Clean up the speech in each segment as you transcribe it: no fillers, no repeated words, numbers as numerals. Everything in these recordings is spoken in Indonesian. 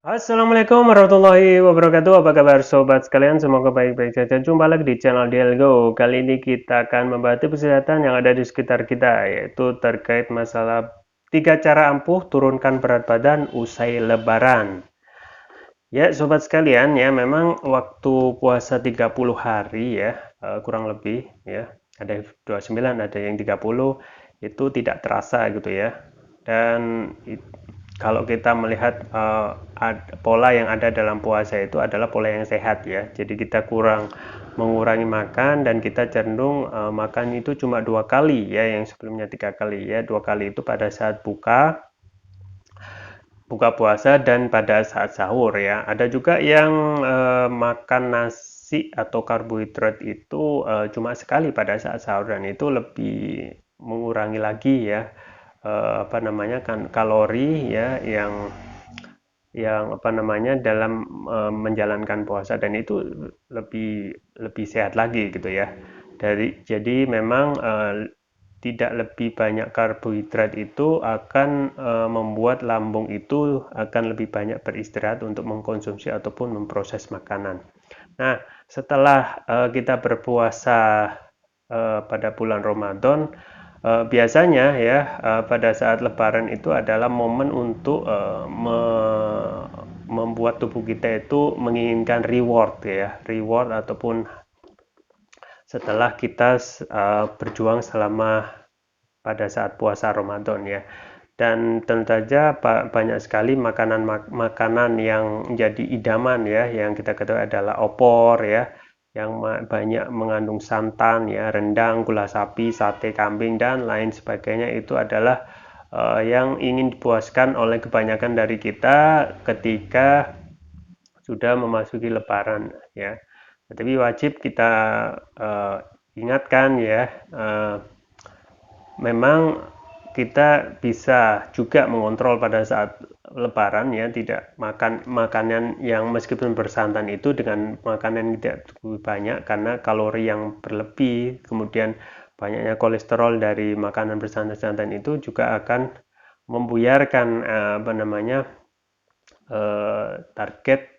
Assalamualaikum warahmatullahi wabarakatuh. Apa kabar sobat sekalian? Semoga baik-baik saja. Jumpa lagi di channel DLGO. Kali ini kita akan membahas tips kesehatan yang ada di sekitar kita, yaitu terkait masalah 3 cara ampuh turunkan berat badan usai lebaran. Ya, sobat sekalian, ya memang waktu puasa 30 hari ya, kurang lebih ya. Ada 29, ada yang 30, itu tidak terasa gitu ya. Dan kalau kita melihat pola yang ada dalam puasa itu adalah pola yang sehat ya. Jadi kita kurang mengurangi makan dan kita cenderung makan itu cuma 2 kali ya, yang sebelumnya 3 kali ya. 2 kali itu pada saat buka puasa dan pada saat sahur ya. Ada juga yang makan nasi atau karbohidrat itu cuma sekali pada saat sahur, dan itu lebih mengurangi lagi ya apa namanya kan kalori ya yang apa namanya dalam menjalankan puasa, dan itu lebih lebih sehat lagi gitu ya. Jadi memang tidak lebih banyak karbohidrat itu akan membuat lambung itu akan lebih banyak beristirahat untuk mengkonsumsi ataupun memproses makanan. Nah, setelah kita berpuasa pada bulan Ramadan, biasanya ya pada saat Lebaran itu adalah momen untuk membuat tubuh kita itu menginginkan reward ya, reward ataupun setelah kita berjuang selama pada saat puasa Ramadan ya. Dan tentu saja banyak sekali makanan yang menjadi idaman ya, yang kita ketahui adalah opor ya, yang banyak mengandung santan ya, rendang, gula sapi, sate kambing dan lain sebagainya. Itu adalah yang ingin dipuaskan oleh kebanyakan dari kita ketika sudah memasuki Lebaran ya. Tetapi wajib kita ingatkan ya, memang kita bisa juga mengontrol pada saat Lebaran ya, tidak makan makanan yang meskipun bersantan itu dengan makanan yang tidak terlalu banyak, karena kalori yang berlebih, kemudian banyaknya kolesterol dari makanan bersantan-santan itu juga akan membuyarkan apa namanya target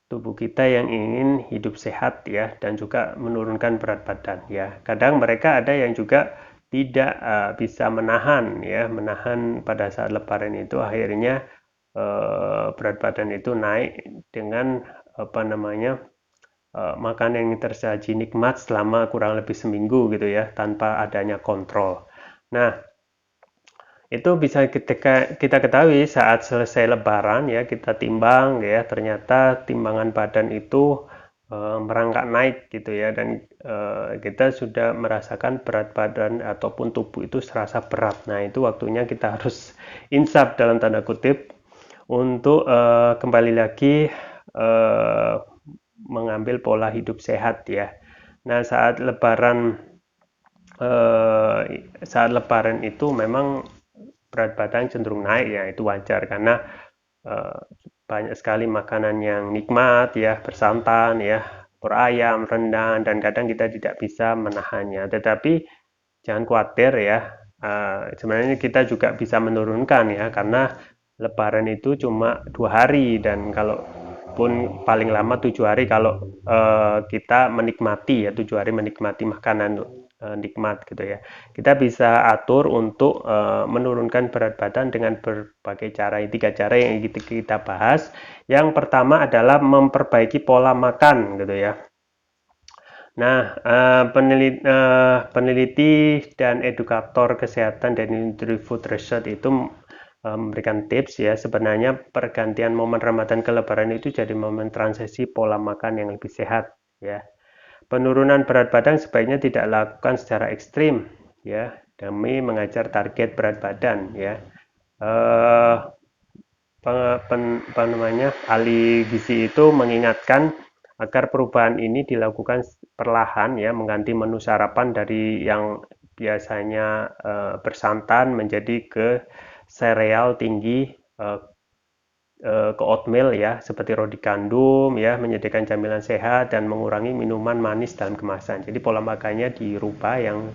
tubuh kita yang ingin hidup sehat ya, dan juga menurunkan berat badan ya. Kadang mereka ada yang juga tidak bisa menahan pada saat lebaran itu, akhirnya berat badan itu naik dengan apa namanya makanan yang tersaji nikmat selama kurang lebih seminggu gitu ya, tanpa adanya kontrol. Nah, itu bisa kita ketahui saat selesai lebaran ya, kita timbang ya, ternyata timbangan badan itu merangkak naik gitu ya, dan kita sudah merasakan berat badan ataupun tubuh itu serasa berat. Nah, itu waktunya kita harus insaf dalam tanda kutip untuk kembali lagi uh, mengambil pola hidup sehat ya. Nah, saat lebaran itu memang berat badan cenderung naik ya, itu wajar karena uh, banyak sekali makanan yang nikmat ya, bersantan ya, ayam, rendang, dan kadang kita tidak bisa menahannya. Tetapi jangan khawatir ya, sebenarnya kita juga bisa menurunkan ya, karena lebaran itu cuma 2 hari, dan kalau pun paling lama 7 hari kalau kita menikmati ya, 7 hari menikmati makanan nikmat gitu ya. Kita bisa atur untuk menurunkan berat badan dengan berbagai cara. 3 cara yang kita bahas. Yang pertama adalah memperbaiki pola makan gitu ya. Nah, peneliti dan edukator kesehatan dan industri food research itu memberikan tips ya, sebenarnya pergantian momen Ramadan ke Lebaran itu jadi momen transisi pola makan yang lebih sehat ya. Penurunan berat badan sebaiknya tidak dilakukan secara ekstrim ya, demi mengejar target berat badan ya. Eh, ahli gizi itu mengingatkan agar perubahan ini dilakukan perlahan ya, mengganti menu sarapan dari yang biasanya bersantan menjadi ke sereal tinggi, ke oatmeal ya, seperti roti gandum ya, menyediakan camilan sehat dan mengurangi minuman manis dalam kemasan. Jadi pola makannya dirubah yang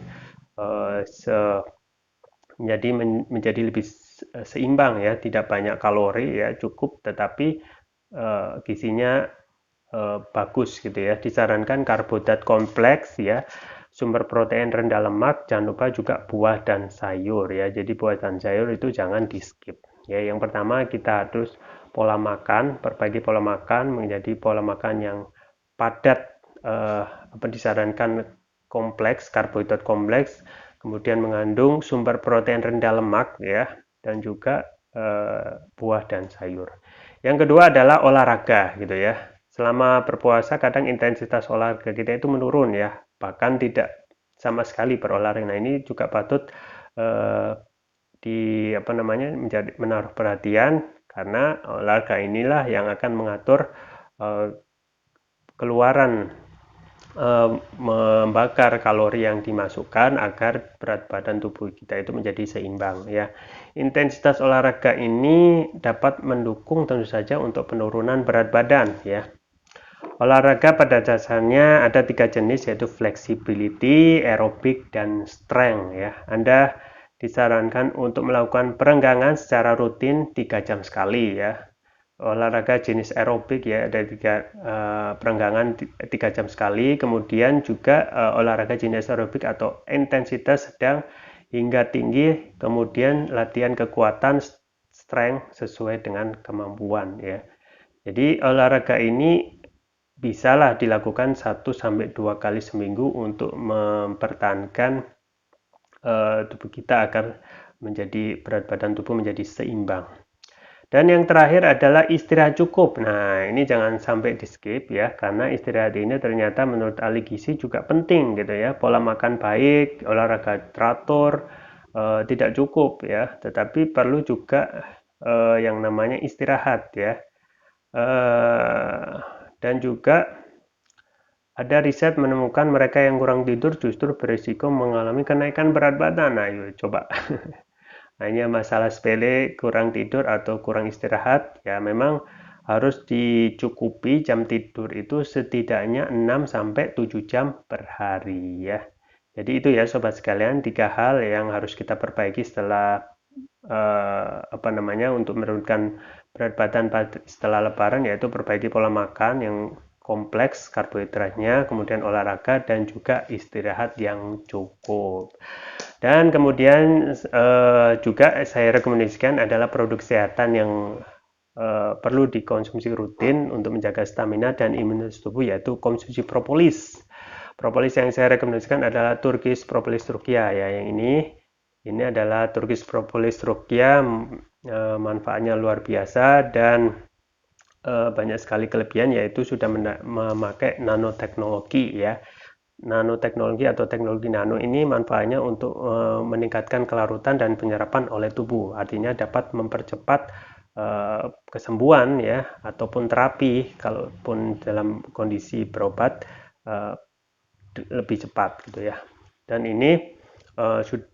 menjadi lebih seimbang ya, tidak banyak kalori ya, cukup tetapi gizinya bagus gitu ya. Disarankan karbohidrat kompleks ya, sumber protein rendah lemak, jangan lupa juga buah dan sayur ya. Jadi buah dan sayur itu jangan di skip ya. Yang pertama kita harus pola makan, perbaiki pola makan menjadi pola makan yang padat, disarankan kompleks, karbohidrat kompleks, kemudian mengandung sumber protein rendah lemak ya, dan juga buah dan sayur. Yang kedua adalah olahraga gitu ya. Selama berpuasa kadang intensitas olahraga kita itu menurun ya, bahkan tidak sama sekali berolahraga. Nah ini juga patut menjadi menaruh perhatian, karena olahraga inilah yang akan mengatur keluaran membakar kalori yang dimasukkan agar berat badan tubuh kita itu menjadi seimbang ya. Intensitas olahraga ini dapat mendukung tentu saja untuk penurunan berat badan ya. Olahraga pada dasarnya ada 3 jenis, yaitu flexibility, aerobik, dan strength ya. Anda disarankan untuk melakukan perenggangan secara rutin 3 jam sekali ya. Olahraga jenis aerobik ya, ada 3 perenggangan 3 jam sekali. Kemudian juga olahraga jenis aerobik atau intensitas sedang hingga tinggi, kemudian latihan kekuatan strength sesuai dengan kemampuan ya. Jadi olahraga ini bisalah dilakukan 1-2 kali seminggu untuk mempertahankan tubuh kita agar berat badan tubuh menjadi seimbang. Dan yang terakhir adalah istirahat cukup. Nah, ini jangan sampai di skip ya, karena istirahat ini ternyata menurut ahli gizi juga penting gitu ya. Pola makan baik, olahraga teratur tidak cukup ya, tetapi perlu juga yang namanya istirahat ya. Dan juga ada riset menemukan mereka yang kurang tidur justru berisiko mengalami kenaikan berat badan. Nah, yuk coba. Hanya masalah sepele, kurang tidur atau kurang istirahat, ya memang harus dicukupi jam tidur itu setidaknya 6-7 jam per hari ya. Jadi itu ya sobat sekalian, 3 hal yang harus kita perbaiki setelah untuk menurunkan berat badan setelah lebaran, yaitu perbaiki pola makan yang kompleks karbohidratnya, kemudian olahraga dan juga istirahat yang cukup. Dan kemudian juga saya rekomendasikan adalah produk kesehatan yang perlu dikonsumsi rutin untuk menjaga stamina dan imunitas tubuh, yaitu konsumsi propolis. Propolis yang saya rekomendasikan adalah Turkish Propolis Turkiya ya, yang ini adalah Turkish Propolis Turkiya, manfaatnya luar biasa dan banyak sekali kelebihan, yaitu sudah memakai nanoteknologi ya. Nanoteknologi atau teknologi nano ini manfaatnya untuk meningkatkan kelarutan dan penyerapan oleh tubuh, artinya dapat mempercepat kesembuhan ya, ataupun terapi kalaupun dalam kondisi berobat lebih cepat gitu ya. Dan ini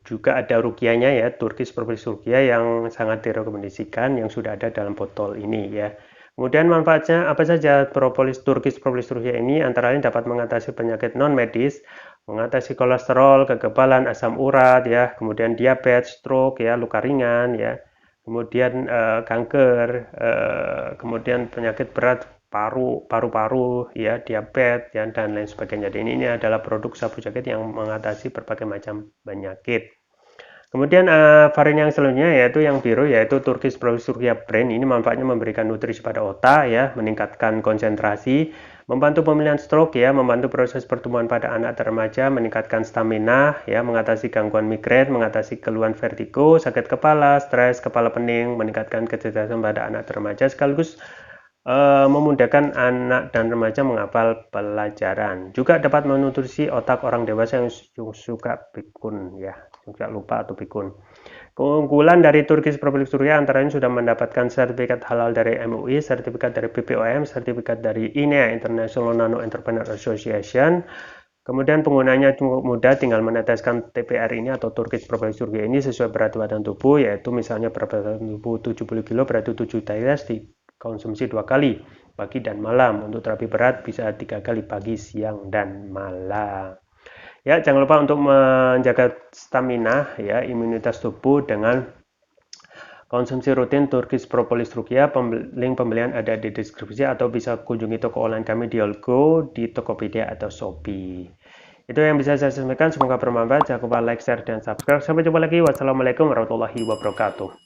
juga ada rukiahnya ya, Turkish Propolis Turkiya, yang sangat direkomendasikan, yang sudah ada dalam botol ini ya. Kemudian manfaatnya apa saja Turkish Propolis Turkiya ini? Antara lain dapat mengatasi penyakit non medis, mengatasi kolesterol, kekebalan, asam urat ya, kemudian diabetes, stroke ya, luka ringan ya, kemudian kanker, kemudian penyakit berat paru-paru ya, diabetes ya, dan lain sebagainya. Dan ini adalah produk sabu jaket yang mengatasi berbagai macam penyakit. Kemudian varian yang selanjutnya yaitu yang biru, yaitu Turkish Propolis Turkiya Brain. Ini manfaatnya memberikan nutrisi pada otak ya, meningkatkan konsentrasi, membantu pemulihan stroke ya, membantu proses pertumbuhan pada anak dan remaja, meningkatkan stamina ya, mengatasi gangguan migrain, mengatasi keluhan vertigo, sakit kepala, stres, kepala pening, meningkatkan kecerdasan pada anak dan remaja, sekaligus memudahkan anak dan remaja menghafal pelajaran. Juga dapat menutrisi otak orang dewasa yang suka pikun ya, suka lupa atau pikun. Keunggulan dari Turkish Propolis Turkiya antara lain sudah mendapatkan sertifikat halal dari MUI, sertifikat dari BPOM, sertifikat dari INEA International Nano Entrepreneur Association. Kemudian penggunanya cukup mudah, tinggal meneteskan TPR ini atau Turkish Propolis Turkiya ini sesuai berat badan tubuh, yaitu misalnya berat badan tubuh 70 kg, berarti 7 tetes dikonsumsi 2 kali, pagi dan malam. Untuk terapi berat bisa 3 kali, pagi, siang, dan malam. Ya, jangan lupa untuk menjaga stamina ya, imunitas tubuh dengan konsumsi rutin Turkish Propolis Rukia. Link pembelian ada di deskripsi atau bisa kunjungi toko online kami di Olgo, di Tokopedia atau Shopee. Itu yang bisa saya sampaikan, semoga bermanfaat. Jangan lupa like, share, dan subscribe. Sampai jumpa lagi. Wassalamualaikum warahmatullahi wabarakatuh.